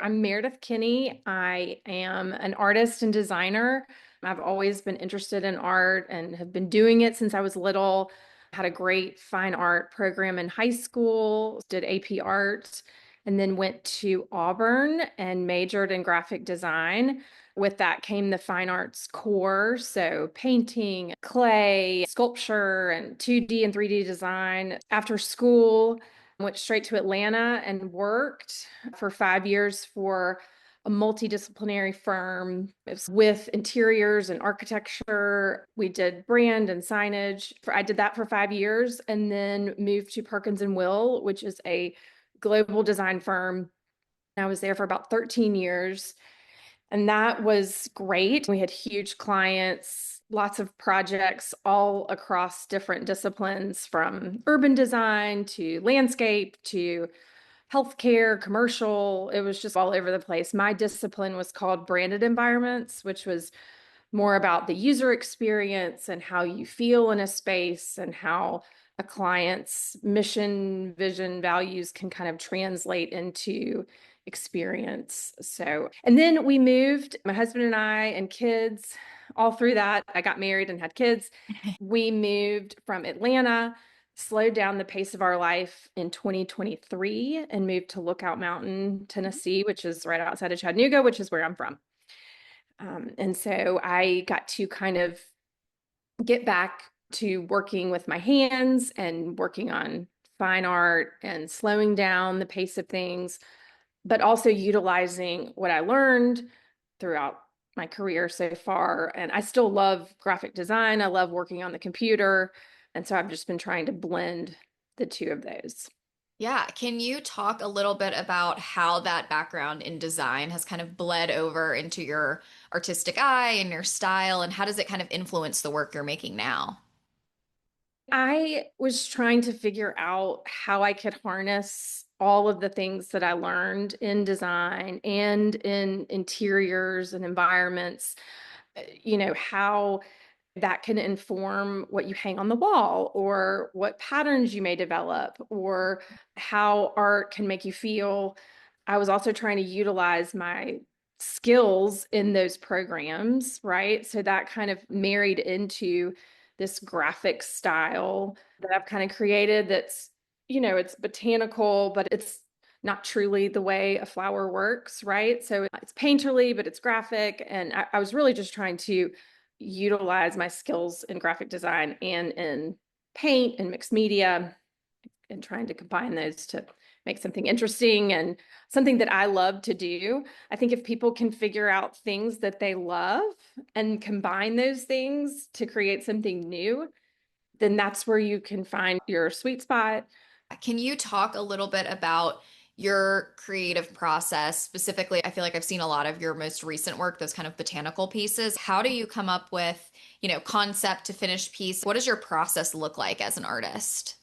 I'm Meredith Kinney. I am an artist and designer. I've always been interested in art and have been doing it since I was little. Had a great fine art program in high school, did AP art, and then went to Auburn and majored in graphic design. With that came the fine arts core, so painting, clay, sculpture, and 2D and 3D design. After school, went straight to Atlanta and worked for 5 years for a multidisciplinary firm. It was with interiors and architecture. We did brand and signage. I did that for 5 years and then moved to Perkins and Will, which is a global design firm. I was there for about 13 years. And that was great. We had huge clients, lots of projects all across different disciplines from urban design to landscape to healthcare, commercial. It was just all over the place. My discipline was called branded environments, which was more about the user experience and how you feel in a space and how a client's mission, vision, values can kind of translate into experience. So, and then we moved, my husband and I and kids, all through that. I got married and had kids. We moved from Atlanta, slowed down the pace of our life in 2023 and moved to Lookout Mountain, Tennessee, which is right outside of Chattanooga, which is where I'm from. And so I got to kind of get back to working with my hands and working on fine art and slowing down the pace of things, but also utilizing what I learned throughout my career so far. And I still love graphic design. I love working on the computer. And so I've just been trying to blend the two of those. Yeah, can you talk a little bit about how that background in design has kind of bled over into your artistic eye and your style, and how does it kind of influence the work you're making now? I was trying to figure out how I could harness all of the things that I learned in design and in interiors and environments, how that can inform what you hang on the wall or what patterns you may develop or how art can make you feel. I was also trying to utilize my skills in those programs, right? So that kind of married into this graphic style that I've kind of created that's, it's botanical, but it's not truly the way a flower works, right? So it's painterly, but it's graphic. And I was really just trying to utilize my skills in graphic design and in paint and mixed media and trying to combine those to make something interesting and something that I love to do. I think if people can figure out things that they love and combine those things to create something new, then that's where you can find your sweet spot. Can you talk a little bit about your creative process? Specifically, I feel like I've seen a lot of your most recent work, those kind of botanical pieces. How do you come up with, concept to finished piece? What does your process look like as an artist?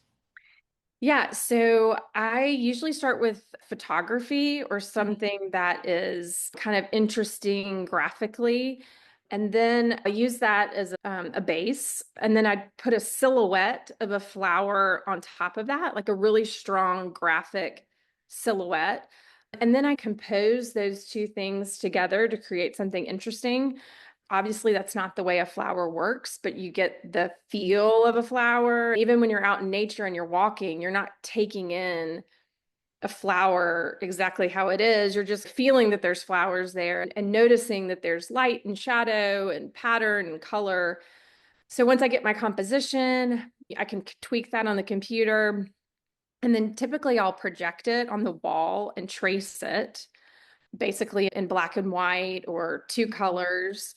Yeah, so I usually start with photography or something that is kind of interesting graphically. And then I use that as a base. And then I put a silhouette of a flower on top of that, like a really strong graphic silhouette. And then I compose those two things together to create something interesting. Obviously, that's not the way a flower works, but you get the feel of a flower. Even when you're out in nature and you're walking, you're not taking in a flower exactly how it is. You're just feeling that there's flowers there and noticing that there's light and shadow and pattern and color. So once I get my composition, I can tweak that on the computer. And then typically I'll project it on the wall and trace it basically in black and white or two colors.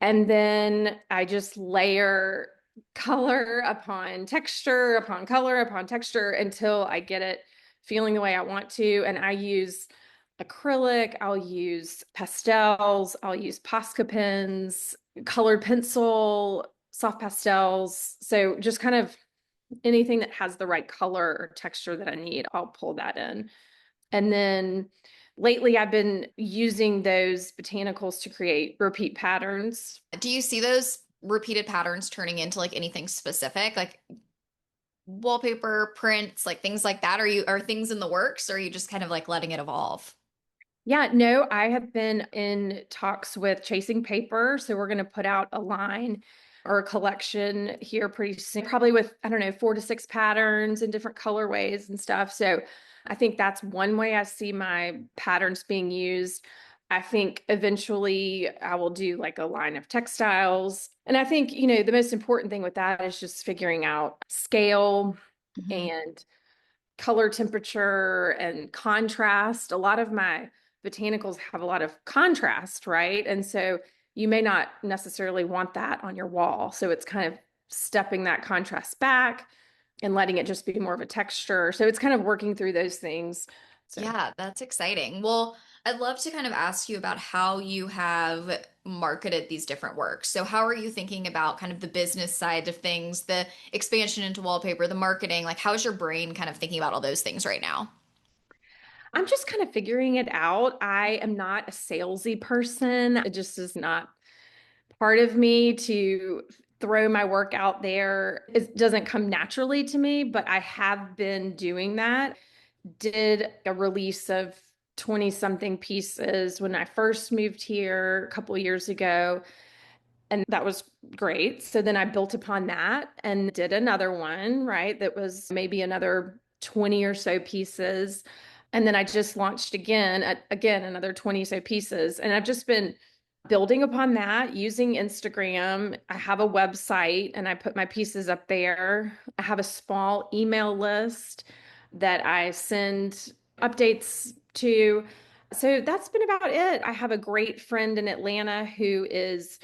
And then I just layer color upon texture, upon color, upon texture until I get it feeling the way I want to. And I use acrylic, I'll use pastels, I'll use Posca pens, colored pencil, soft pastels. So just kind of anything that has the right color or texture that I need, I'll pull that in. And then lately I've been using those botanicals to create repeat patterns. Do you see those repeated patterns turning into like anything specific, like wallpaper, prints, like things like that? Are things in the works, or are you just kind of like letting it evolve? Yeah, no, I have been in talks with Chasing Paper. So we're going to put out a line or a collection here pretty soon, probably with, I don't know, 4 to 6 patterns in different colorways and stuff. So I think that's one way I see my patterns being used. I think eventually I will do like a line of textiles. And I think, the most important thing with that is just figuring out scale Mhm. and color temperature and contrast. A lot of my botanicals have a lot of contrast, right? And so you may not necessarily want that on your wall. So it's kind of stepping that contrast back and letting it just be more of a texture. So it's kind of working through those things. So Yeah, that's exciting. Well, I'd love to kind of ask you about how you have marketed these different works. So, how are you thinking about kind of the business side of things, the expansion into wallpaper, the marketing? Like, how's your brain kind of thinking about all those things right now? I'm just kind of figuring it out. I am not a salesy person. It just is not part of me to throw my work out there. It doesn't come naturally to me, but I have been doing that. Did a release of 20 something pieces when I first moved here a couple years ago. And that was great. So then I built upon that and did another one, right? That was maybe another 20 or so pieces. And then I just launched again, another 20 so pieces. And I've just been building upon that using Instagram. I have a website and I put my pieces up there. I have a small email list that I send updates to. So that's been about it. I have a great friend in Atlanta who is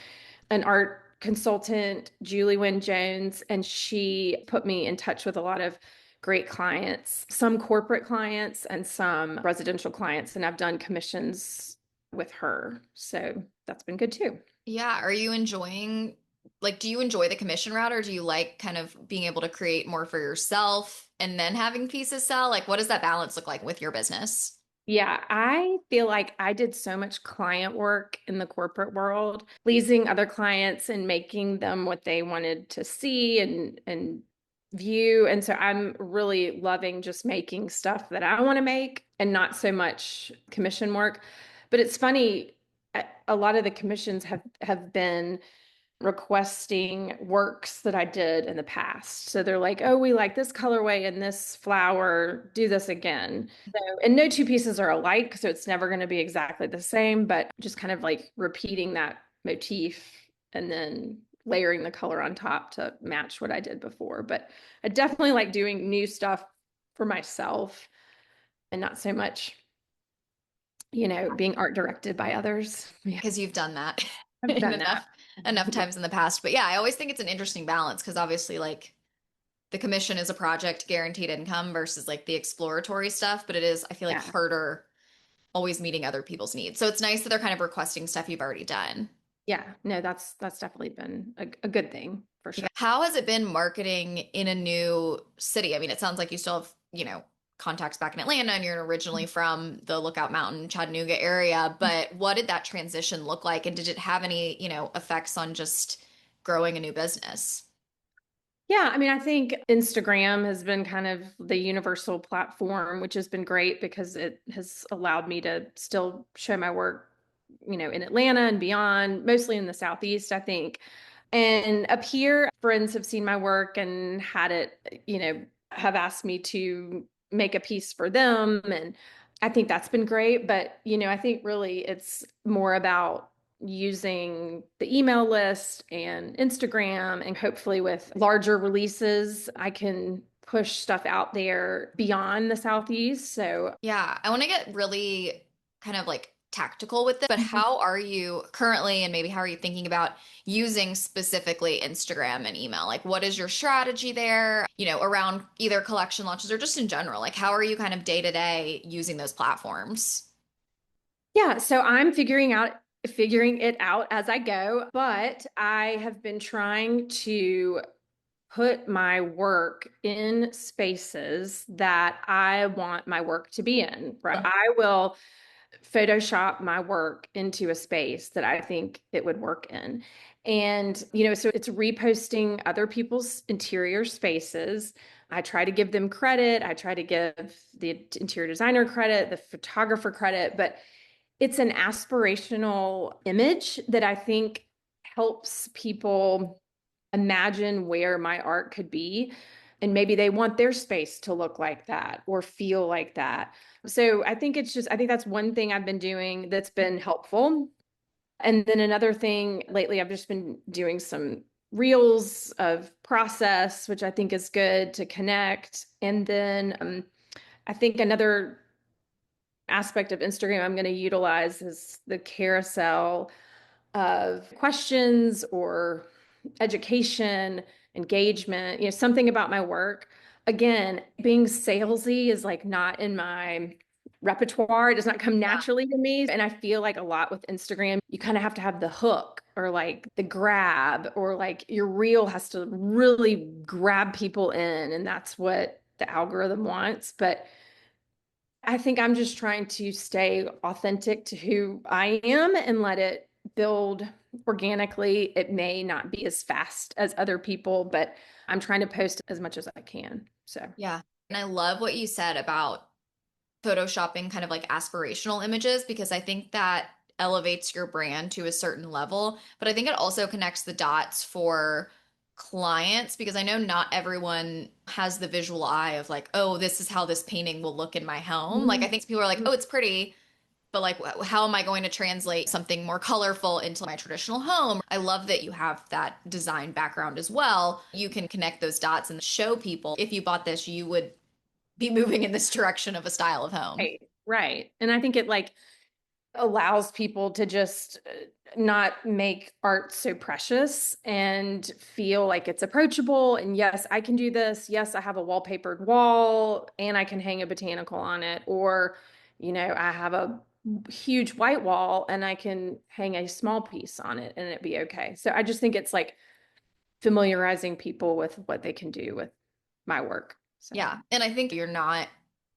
an art consultant, Julie Wynn Jones, and she put me in touch with a lot of great clients, some corporate clients and some residential clients. And I've done commissions with her. So that's been good too. Yeah, are you enjoying, like, do you enjoy the commission route or do you like kind of being able to create more for yourself and then having pieces sell? Like, what does that balance look like with your business? Yeah, I feel like I did so much client work in the corporate world, pleasing other clients and making them what they wanted to see and view. And so I'm really loving just making stuff that I want to make and not so much commission work. But it's funny, a lot of the commissions have been requesting works that I did in the past. So they're like, oh, we like this colorway and this flower, do this again. So, and no two pieces are alike, so it's never going to be exactly the same, but just kind of like repeating that motif and then layering the color on top to match what I did before. But I definitely like doing new stuff for myself and not so much, being art directed by others. Yeah, Because you've done that I've in done enough that. times in the past. But yeah, I always think it's an interesting balance because obviously like the commission is a project guaranteed income versus like the exploratory stuff, but it is, I feel like Yeah. harder always meeting other people's needs. So it's nice that they're kind of requesting stuff you've already done. Yeah, no, that's definitely been a good thing for Yeah. sure. How has it been marketing in a new city? I mean, it sounds like you still have, contacts back in Atlanta and you're originally from the Lookout Mountain, Chattanooga area, but what did that transition look like? And did it have any, effects on just growing a new business? Yeah, I mean, I think Instagram has been kind of the universal platform, which has been great because it has allowed me to still show my work, in Atlanta and beyond, mostly in the Southeast, I think. And up here, friends have seen my work and had it, have asked me to make a piece for them. And I think that's been great. But, I think really it's more about using the email list and Instagram, and hopefully with larger releases, I can push stuff out there beyond the Southeast. So, Yeah, I want to get really kind of like tactical with it, but Mhm. how are you currently, and maybe how are you thinking about using specifically Instagram and email? Like, what is your strategy there, around either collection launches or just in general? Like, how are you kind of day to day using those platforms? Yeah, so I'm figuring it out as I go, but I have been trying to put my work in spaces that I want my work to be in. Right? I will Photoshop my work into a space that I think it would work in. And, so it's reposting other people's interior spaces. I try to give them credit. I try to give the interior designer credit, the photographer credit, but it's an aspirational image that I think helps people imagine where my art could be. And maybe they want their space to look like that or feel like that. So I think I think that's one thing I've been doing that's been helpful. And then another thing lately, I've just been doing some reels of process, which I think is good to connect. And then I think another aspect of Instagram I'm going to utilize is the carousel of questions or education, engagement, something about my work. Again, being salesy is like not in my repertoire. It does not come Yeah. naturally to me. And I feel like a lot with Instagram, you kind of have to have the hook or like the grab or like your reel has to really grab people in. And that's what the algorithm wants. But I think I'm just trying to stay authentic to who I am and let it build organically. It may not be as fast as other people, but I'm trying to post as much as I can. So, Yeah. And I love what you said about photoshopping kind of like aspirational images because I think that elevates your brand to a certain level. But I think it also connects the dots for clients because I know not everyone has the visual eye of like, oh, this is how this painting will look in my home. Like, I mhm. think people are like, oh, it's pretty. But like, how am I going to translate something more colorful into my traditional home? I love that you have that design background as well. You can connect those dots and show people if you bought this, you would be moving in this direction of a style of home. Right, right. And I think it like allows people to just not make art so precious and feel like it's approachable. And yes, I can do this. Yes, I have a wallpapered wall and I can hang a botanical on it. Or, I have a huge white wall and I can hang a small piece on it and it be okay. So I just think it's like familiarizing people with what they can do with my work. So, Yeah. And I think you're not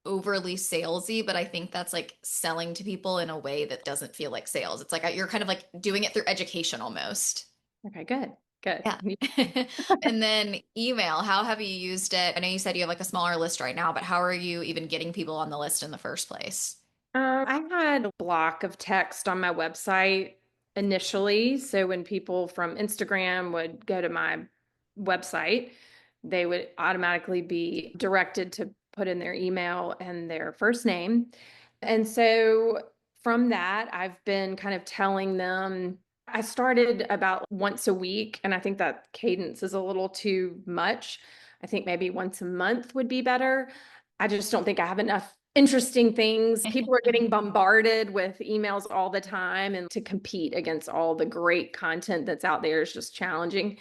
overly salesy, but I think that's like selling to people in a way that doesn't feel like sales. It's like you're kind of like doing it through education almost. okay, good, good. Yeah. And then email, how have you used it? I know you said you have like a smaller list right now, but how are you even getting people on the list in the first place? I had a block of text on my website initially. So when people from Instagram would go to my website, they would automatically be directed to put in their email and their first name. And so from that, I've been kind of telling them. I started about once a week, and I think that cadence is a little too much. I think maybe once a month would be better. I just don't think I have enough interesting things. People are getting bombarded with emails all the time, and to compete against all the great content that's out there is just challenging.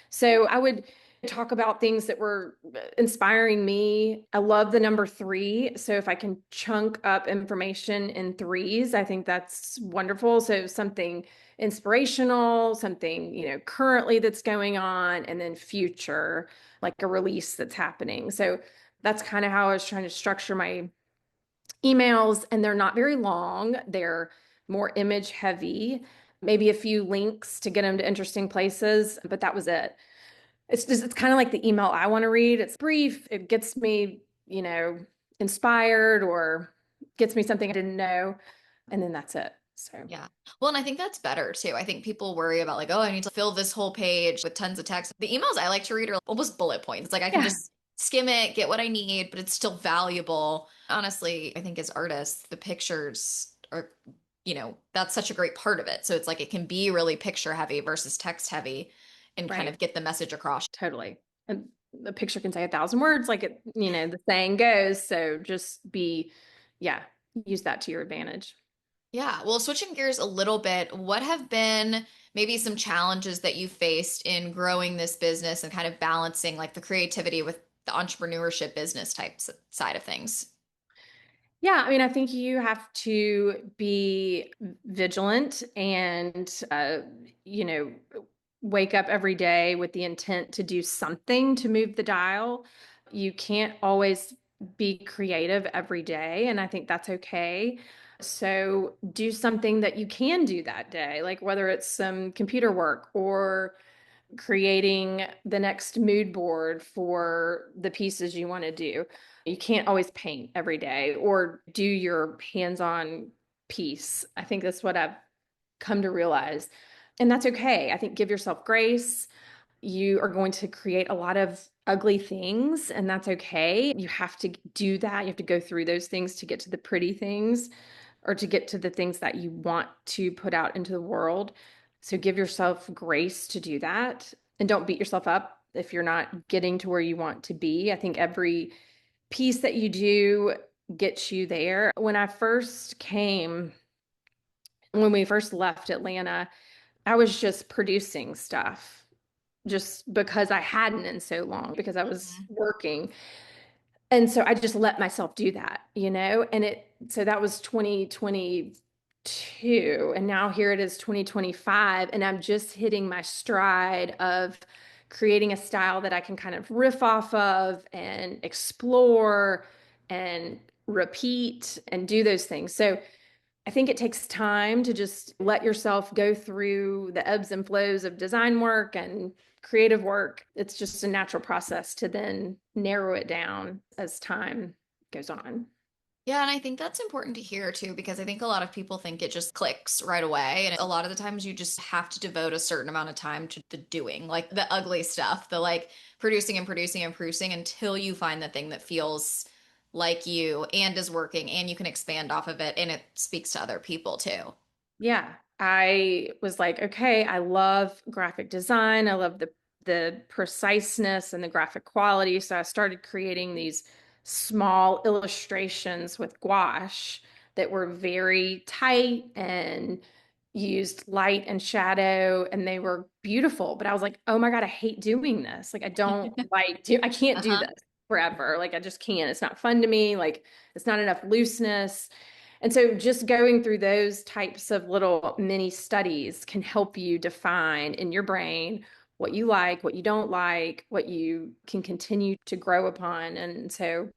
So I would talk about things that were inspiring me. I love the number three. So if I can chunk up information in threes, I think that's wonderful. So something inspirational, something, currently that's going on, and then future, like a release that's happening. So that's kind of how I was trying to structure my emails, and they're not very long. They're more image heavy, maybe a few links to get them to interesting places, but that was it. It's kind of like the email I want to read. It's brief, it gets me, inspired or gets me something I didn't know, and then that's it. So, Yeah. Well, and I think that's better too. I think people worry about like, oh, I need to fill this whole page with tons of text. The emails I like to read are almost bullet points. It's like I can yeah, just skim it, get what I need, but it's still valuable. Honestly, I think as artists, the pictures are, that's such a great part of it. So it's like it can be really picture heavy versus text heavy and kind right. of get the message across. Totally. And the picture can say 1,000 words, like the saying goes. So just yeah, use that to your advantage. Yeah. Well, switching gears a little bit, what have been maybe some challenges that you faced in growing this business and kind of balancing like the creativity with the entrepreneurship business types side of things? Yeah, I mean, I think you have to be vigilant and, wake up every day with the intent to do something to move the dial. You can't always be creative every day, and I think that's okay. So do something that you can do that day, like whether it's some computer work or creating the next mood board for the pieces you want to do. You can't always paint every day or do your hands-on piece. I think that's what I've come to realize. And that's okay. I think give yourself grace. You are going to create a lot of ugly things, and that's okay. You have to do that. You have to go through those things to get to the pretty things or to get to the things that you want to put out into the world. So give yourself grace to do that and don't beat yourself up if you're not getting to where you want to be. I think every piece that you do gets you there. When we first left Atlanta, I was just producing stuff just because I hadn't in so long because I was Mhm. working. And so I just let myself do that, so that was 2022. And now here it is 2025. And I'm just hitting my stride of creating a style that I can kind of riff off of and explore and repeat and do those things. So I think it takes time to just let yourself go through the ebbs and flows of design work and creative work. It's just a natural process to then narrow it down as time goes on. Yeah, and I think that's important to hear too, because I think a lot of people think it just clicks right away. And a lot of the times you just have to devote a certain amount of time to the doing, like the ugly stuff, the like producing and producing and producing until you find the thing that feels like you and is working and you can expand off of it and it speaks to other people too. Yeah, I was like, okay, I love graphic design. I love the preciseness and the graphic quality. So I started creating these small illustrations with gouache that were very tight and used light and shadow, and they were beautiful. But I was like, oh my God, I hate doing this. Like I can't do Uh-huh. this forever. Like I just can't. It's not fun to me. Like it's not enough looseness. And so just going through those types of little mini studies can help you define in your brain what you like, what you don't like, what you can continue to grow upon. And so,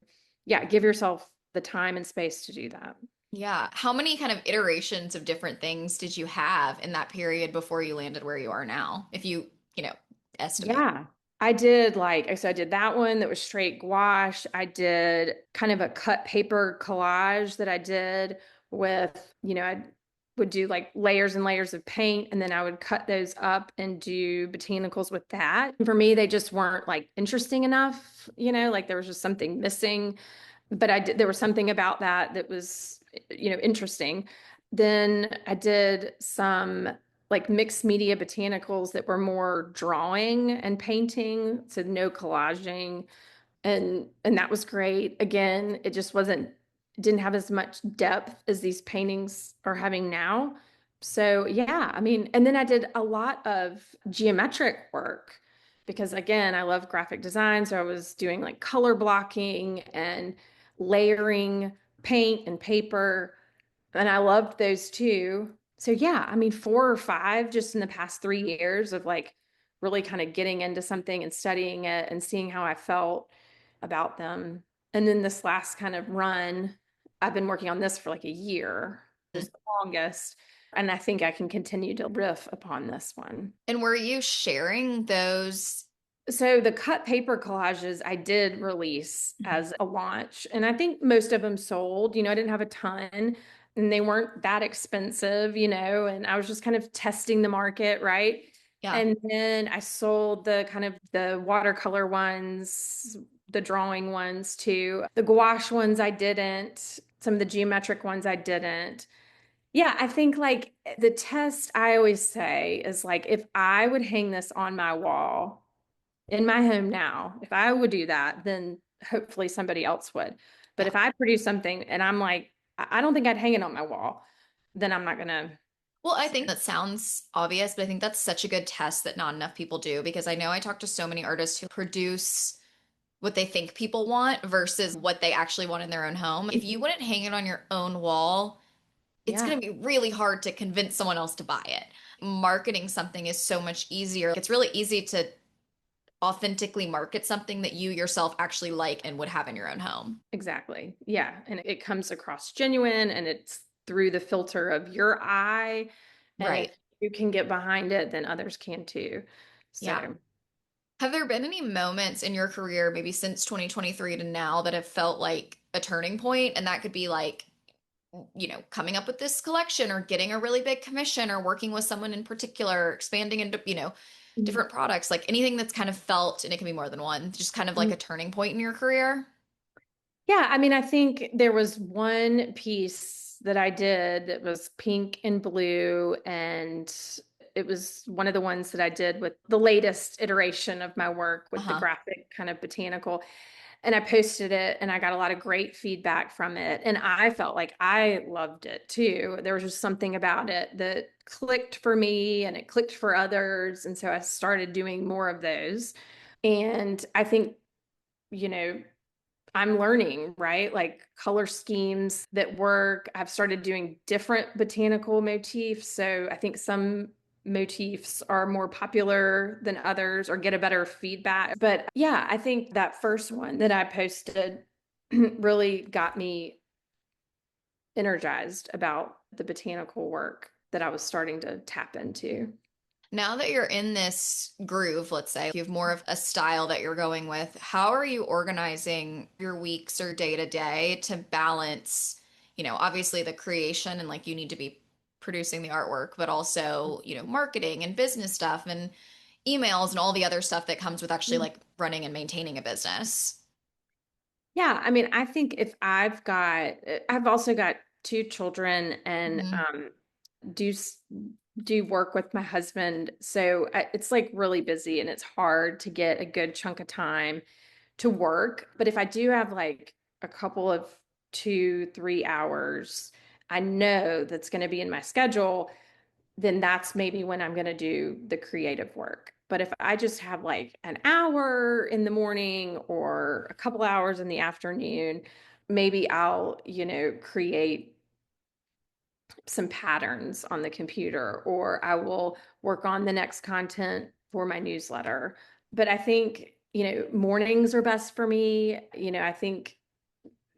yeah, give yourself the time and space to do that. Yeah. How many kind of iterations of different things did you have in that period before you landed where you are now? If you know, estimate. Yeah. I did so I did that one that was straight gouache. I did kind of a cut paper collage that I did with, I would do like layers and layers of paint and then I would cut those up and do botanicals with that. And for me, they just weren't like interesting enough, like there was just something missing. But there was something about that was, interesting. Then I did some like mixed media botanicals that were more drawing and painting, so no collaging, and that was great. Again, didn't have as much depth as these paintings are having now. So yeah, I mean, and then I did a lot of geometric work because again, I love graphic design, so I was doing like color blocking and layering paint and paper, and I loved those too. So yeah, I mean, 4 or 5 just in the past 3 years of like really kind of getting into something and studying it and seeing how I felt about them. And then this last kind of run, I've been working on this for like a year, is the longest. And I think I can continue to riff upon this one. And were you sharing those? So the cut paper collages I did release Mhm. as a launch, and I think most of them sold. I didn't have a ton, and they weren't that expensive, and I was just kind of testing the market, right? Yeah. And then I sold the kind of the watercolor ones, the drawing ones too. The gouache ones I didn't. Some of the geometric ones I didn't. Yeah, I think like the test I always say is like if I would hang this on my wall in my home now, if I would do that, then hopefully somebody else would. But Yeah. if I produce something and I'm like, I don't think I'd hang it on my wall, then I'm not gonna. Well, I think that sounds obvious, but I think that's such a good test that not enough people do because I know I talk to so many artists who produce what they think people want versus what they actually want in their own home. If you wouldn't hang it on your own wall, it's Yeah, going to be really hard to convince someone else to buy it. Marketing something is so much easier. It's really easy to authentically market something that you yourself actually like and would have in your own home. exactly. Yeah. And it comes across genuine and it's through the filter of your eye. And if Right. you can get behind it, then others can too. Yeah. So Have there been any moments in your career, maybe since 2023 to now, that have felt like a turning point? And that could be like coming up with this collection or getting a really big commission or working with someone in particular, expanding into, Mhm. different products, like anything that's kind of felt, and it can be more than one, just kind of like a turning point in your career? Yeah, I mean, I think there was one piece that I did that was pink and blue, and it was one of the ones that I did with the latest iteration of my work with the Uh-huh. graphic kind of botanical. And I posted it and I got a lot of great feedback from it. And I felt like I loved it too. There was just something about it that clicked for me and it clicked for others. And so I started doing more of those. And I think, you know, I'm learning, right? Like color schemes that work. I've started doing different botanical motifs. So I think some motifs are more popular than others or get a better feedback. But yeah, I think that first one that I posted really got me energized about the botanical work that I was starting to tap into. Now that you're in this groove, let's say you have more of a style that you're going with, how are you organizing your weeks or day to day to balance, obviously the creation and like you need to be producing the artwork, but also, marketing and business stuff and emails and all the other stuff that comes with actually like running and maintaining a business? Yeah, I mean, I think if I've also got two children and Mhm. do s- do work with my husband, so it's like really busy and it's hard to get a good chunk of time to work. But if I do have like a couple of 2, 3 hours, I know that's going to be in my schedule, then that's maybe when I'm going to do the creative work. But if I just have like an hour in the morning or a couple hours in the afternoon, maybe I'll, create some patterns on the computer or I will work on the next content for my newsletter. But I think, mornings are best for me. I think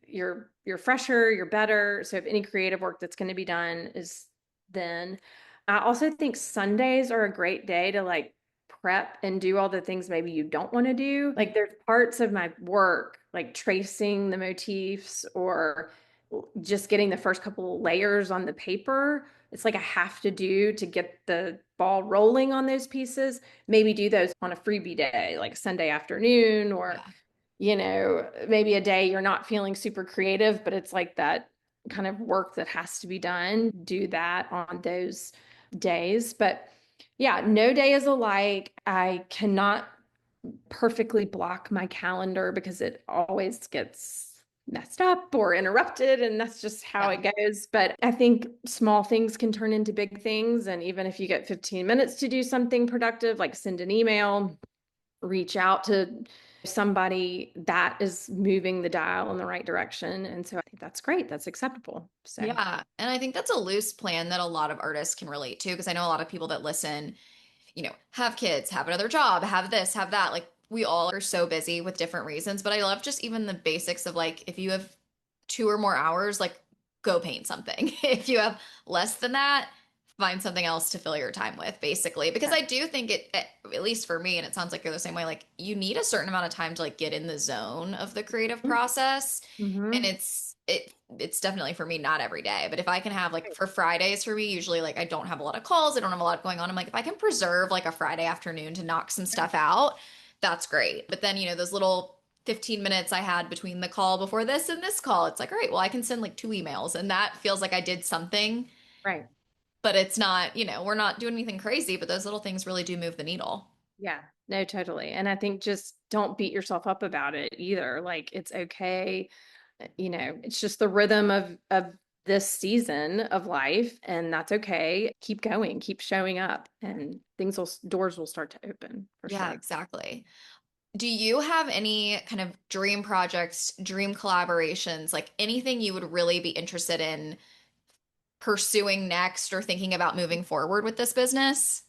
you're fresher, you're better. So if any creative work that's going to be done is then. I also think Sundays are a great day to like prep and do all the things maybe you don't want to do. Like there's parts of my work, like tracing the motifs or just getting the first couple layers on the paper. It's like I have to do to get the ball rolling on those pieces. Maybe do those on a freebie day, like Sunday afternoon or Yeah. maybe a day you're not feeling super creative, but it's like that kind of work that has to be done. Do that on those days. But yeah, no day is alike. I cannot perfectly block my calendar because it always gets messed up or interrupted, and that's just how Yeah. it goes. But I think small things can turn into big things. And even if you get 15 minutes to do something productive, like send an email, reach out to somebody, that is moving the dial in the right direction. And so I think that's great. That's acceptable. So, Yeah. And I think that's a loose plan that a lot of artists can relate to because I know a lot of people that listen, have kids, have another job, have this, have that. Like we all are so busy with different reasons, but I love just even the basics of like if you have 2 or more hours, like go paint something. If you have less than that, find something else to fill your time with, basically. Because yeah. I do think at least for me, and it sounds like you're the same way, like you need a certain amount of time to like get in the zone of the creative process. And Mm-hmm. it's definitely for me not every day, but if I can have like for Fridays for me, usually like I don't have a lot of calls, I don't have a lot going on. I'm like if I can preserve like a Friday afternoon to knock some stuff out, that's great. But then, those little 15 minutes I had between the call before this and this call, it's like, all right, well, I can send like 2 emails and that feels like I did something, Right. but it's not, we're not doing anything crazy, but those little things really do move the needle. Yeah. No, totally. And I think just don't beat yourself up about it either. Like it's okay. It's just the rhythm of this season of life, and that's okay. Keep going, keep showing up, and doors will start to open for Yeah, sure. exactly. Do you have any kind of dream projects, dream collaborations, like anything you would really be interested in pursuing next or thinking about moving forward with this business?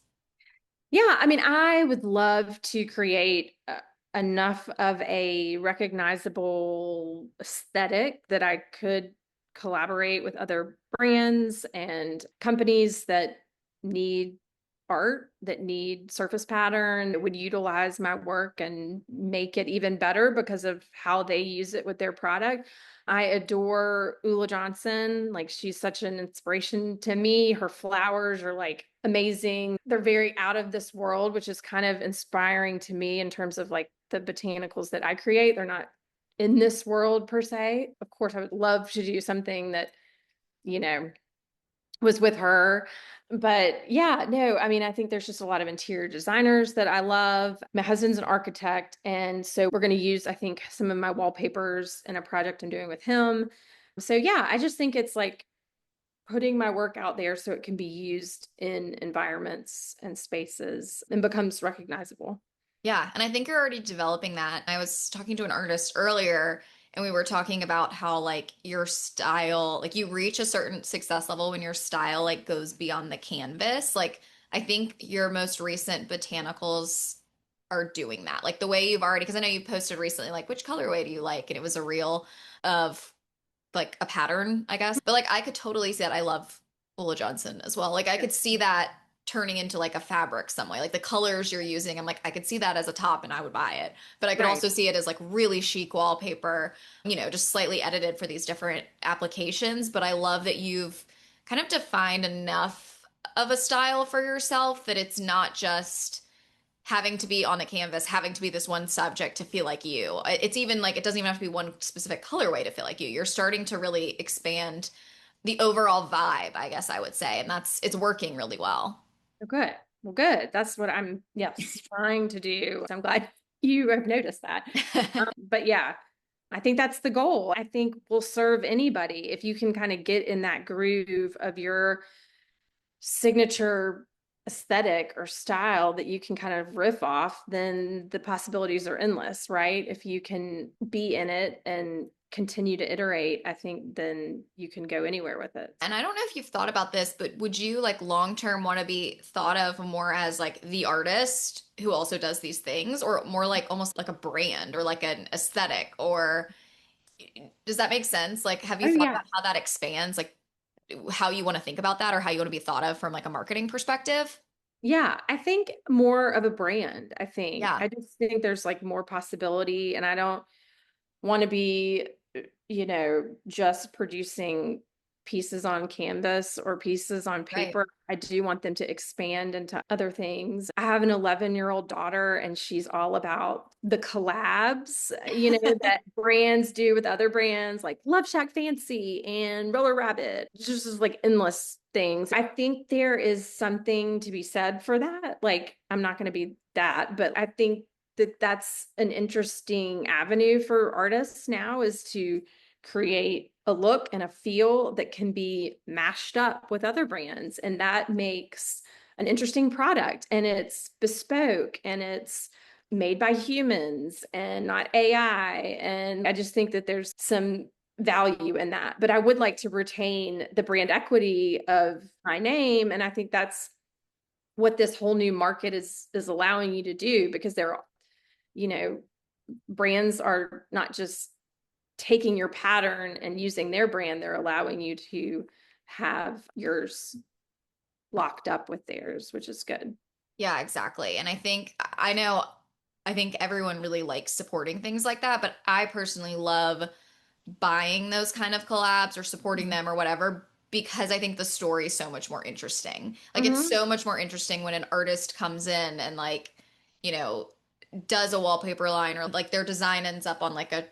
Yeah, I mean, I would love to create enough of a recognizable aesthetic that I could collaborate with other brands and companies that need art that need surface pattern that would utilize my work and make it even better because of how they use it with their product. I adore Ula Johnson. Like she's such an inspiration to me. Her flowers are like amazing. They're very out of this world, which is kind of inspiring to me in terms of like the botanicals that I create. They're not in this world per se. Of course, I would love to do something that, you know, was with her. But yeah, no, I mean, I think there's just a lot of interior designers that I love. My husband's an architect. And so we're going to use, I think, some of my wallpapers in a project I'm doing with him. So yeah, I just think it's like putting my work out there so it can be used in environments and spaces and becomes recognizable. Yeah, and I think you're already developing that. I was talking to an artist earlier and we were talking about how like your style, like you reach a certain success level when your style like goes beyond the canvas. Like I think your most recent botanicals are doing that. Like the way you've already, because I know you posted recently like which colorway do you like? And it was a reel of like a pattern, I guess. But like I could totally see that. I love Ulla Johnson as well. Like I could see that turning into like a fabric some way. Like the colors you're using, I'm like, I could see that as a top and I would buy it. But I could Right. also see it as like really chic wallpaper, just slightly edited for these different applications. But I love that you've kind of defined enough of a style for yourself that it's not just having to be on the canvas, having to be this one subject to feel like you. It's even like it doesn't even have to be one specific colorway to feel like you. You're starting to really expand the overall vibe, I guess I would say, and it's working really well. Oh, good. Well, good. That's what I'm, yes, trying to do. So I'm glad you have noticed that. But yeah, I think that's the goal. I think will serve anybody if you can kind of get in that groove of your signature aesthetic or style that you can kind of riff off, then the possibilities are endless, right? If you can be in it and continue to iterate, I think then you can go anywhere with it. And I don't know if you've thought about this, but would you like long term want to be thought of more as like the artist who also does these things, or more like almost like a brand or like an aesthetic? Or does that make sense? Like, have you Oh, thought yeah. about how that expands, like how you want to think about that or how you want to be thought of from like a marketing perspective? Yeah, I think more of a brand. I think Yeah, I just think there's like more possibility, and I don't want to be, just producing pieces on canvas or pieces on right. paper. I do want them to expand into other things. I have an 11-year-old daughter, and she's all about the collabs, that brands do with other brands like Love Shack Fancy and Roller Rabbit. It's just like endless things. I think there is something to be said for that. Like, I'm not going to be that, but I think that that's an interesting avenue for artists now is to create a look and a feel that can be mashed up with other brands. And that makes an interesting product, and it's bespoke and it's made by humans and not AI. And I just think that there's some value in that. But I would like to retain the brand equity of my name. And I think that's what this whole new market is allowing you to do, because they're, you know, brands are not just taking your pattern and using their brand, they're allowing you to have yours locked up with theirs, which is good. Yeah, exactly. And I know, I think everyone really likes supporting things like that, but I personally love buying those kind of collabs or supporting them or whatever because I think the story is so much more interesting. Like it's Mm-hmm. so much more interesting when an artist comes in and like, you know, does a wallpaper line or like their design ends up on like a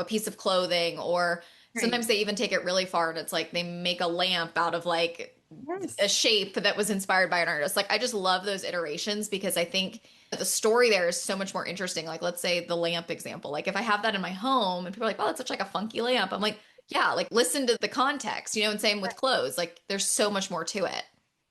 piece of clothing or Right. sometimes they even take it really far and it's like they make a lamp out of like a Yes. shape that was inspired by an artist. Like I just love those iterations because I think the story there is so much more interesting. Like let's say the lamp example. Like if I have that in my home and people are like, "Oh, it's such like a funky lamp." I'm like, "Yeah, like listen to the context." And same with clothes. Like there's so much more to it.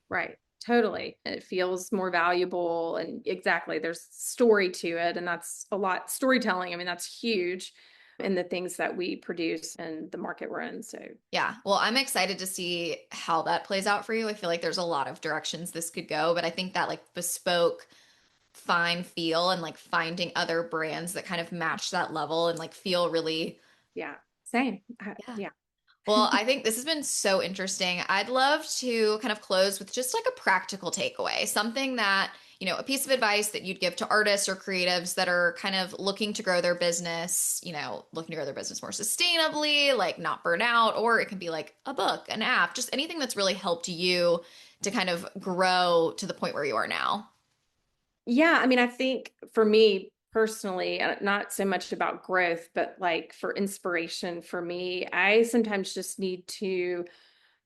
Right. Totally. It feels more valuable. And exactly, there's story to it. And that's a lot. Storytelling, I mean, that's huge in the things that we produce and the market we're in. So, Yeah. Well, I'm excited to see how that plays out for you. I feel like there's a lot of directions this could go, but I think that like bespoke fine feel and like finding other brands that kind of match that level and like feel really yeah, same. yeah. Yeah. Well, I think this has been so interesting. I'd love to kind of close with just like a practical takeaway, something that, a piece of advice that you'd give to artists or creatives that are kind of looking to grow their business, looking to grow their business more sustainably, like not burn out, or it can be like a book, an app, just anything that's really helped you to kind of grow to the point where you are now. Yeah, I mean, I think for me personally, not so much about growth, but like for inspiration for me, I sometimes just need to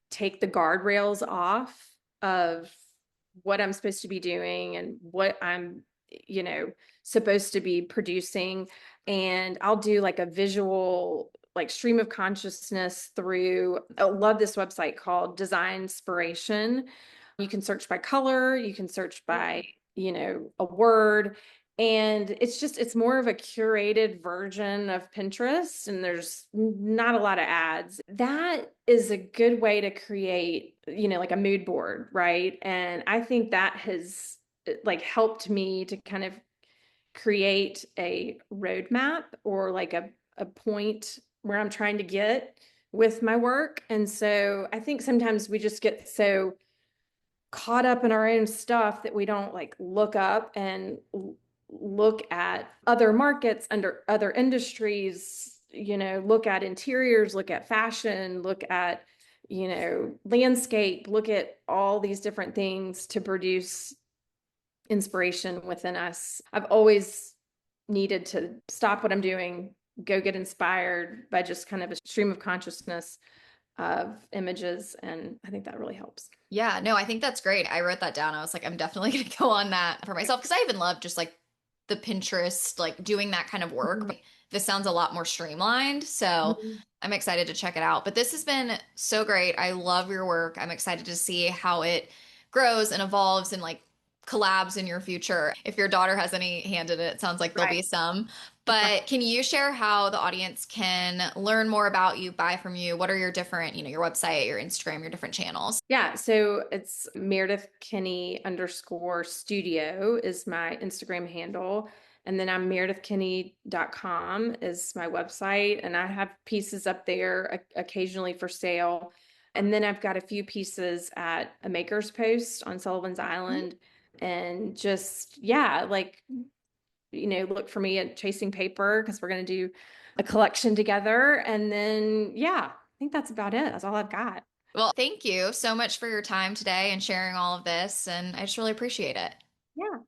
take the guardrails off of what I'm supposed to be doing and what I'm, you know, supposed to be producing. And I'll do like a visual, like stream of consciousness through, I love this website called Design Inspiration. You can search by color, you can search by, a word. And it's more of a curated version of Pinterest, and there's not a lot of ads. That is a good way to create, like a mood board, right? And I think that has like helped me to kind of create a roadmap or like a point where I'm trying to get with my work. And so I think sometimes we just get so caught up in our own stuff that we don't like look up and look at other markets under other industries, look at interiors, look at fashion, look at, landscape, look at all these different things to produce inspiration within us. I've always needed to stop what I'm doing, go get inspired by just kind of a stream of consciousness of images. And I think that really helps. Yeah, no, I think that's great. I wrote that down. I was like, I'm definitely going to go on that for myself because I even love just like the Pinterest, like doing that kind of work. Mhm. But this sounds a lot more streamlined. So Mhm. I'm excited to check it out. But this has been so great. I love your work. I'm excited to see how it grows and evolves and like collabs in your future. If your daughter has any hand in it, it sounds like there'll Right. be some. But can you share how the audience can learn more about you, buy from you? What are your different, your website, your Instagram, your different channels? Yeah, so it's Meredith Kinney _ studio is my Instagram handle. And then I'm meredithkinney.com is my website. And I have pieces up there occasionally for sale. And then I've got a few pieces at a Maker's Post on Sullivan's Island. And just, yeah, like, look for me at Chasing Paper because we're going to do a collection together. And then, yeah, I think that's about it. That's all I've got. Well, thank you so much for your time today and sharing all of this. And I just really appreciate it. Yeah.